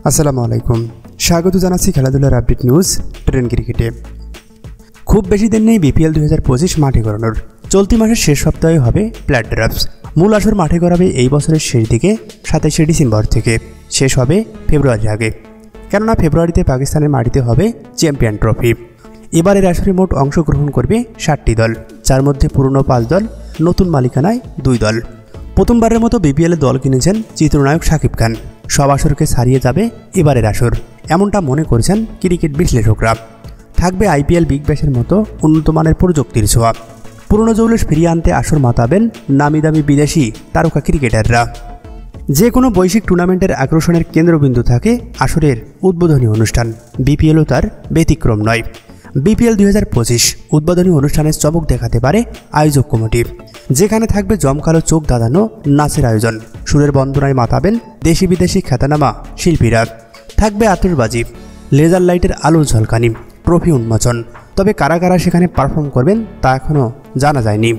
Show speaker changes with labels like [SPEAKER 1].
[SPEAKER 1] আসসালামু আলাইকুম, স্বাগত জানাচ্ছি খেলাধুলার আপডেট নিউজ ট্রেন ক্রিকেটে। খুব বেশি দিন নেই বিপিএল 2025 মাঠে গড়ানোর। চলতি মাসের শেষ সপ্তাহে হবে প্ল্যাট ড্রাফটস। মূল আসর মাঠে গড়াবে এই বছরের শেষ দিকে 27শে ডিসেম্বর থেকে, শেষ হবে ফেব্রুয়ারির আগে। কেননা ফেব্রুয়ারিতে পাকিস্তানের মাটিতে হবে চ্যাম্পিয়ন ট্রফি। এবারের আসরে মোট অংশগ্রহণ করবে 60টি দল, যার মধ্যে পুরনো 5 দল, নতুন মালিকানায় 2 দল। প্রথমবারের মতো বিপিএলে দল কিনেছেন চিত্রনায়ক শাকিব খান। সব আসরকে ছাড়িয়ে যাবে এবারের আসর, এমনটা মনে করছেন ক্রিকেট বিশ্লেষকরা। থাকবে আইপিএল বিগ ব্যাশের মতো উন্নত মানের প্রযুক্তির ছোঁয়া। পুরনো জৌলুস ফিরিয়ে আনতে আসর মাতাবেন নামি দামি বিদেশি তারকা ক্রিকেটাররা। যে কোনো বৈশ্বিক টুর্নামেন্টের আকর্ষণের কেন্দ্রবিন্দু থাকে আসরের উদ্বোধনী অনুষ্ঠান। বিপিএলও তার ব্যতিক্রম নয়। বিপিএল 2025 উদ্বোধনী অনুষ্ঠানের চমক দেখাতে পারে আয়োজক কমিটি, যেখানে থাকবে জমকালো চোখ দাঁড়ানো নাচের আয়োজন। সুরের বন্দনায় মাতাবেন দেশি বিদেশি খ্যাতনামা শিল্পীরা। থাকবে আতশবাজি, লেজার লাইটের আলোর ঝলকানি, ট্রফি উন্মোচন। তবে কারা কারা সেখানে পারফর্ম করবেন তা এখনও জানা যায়নি।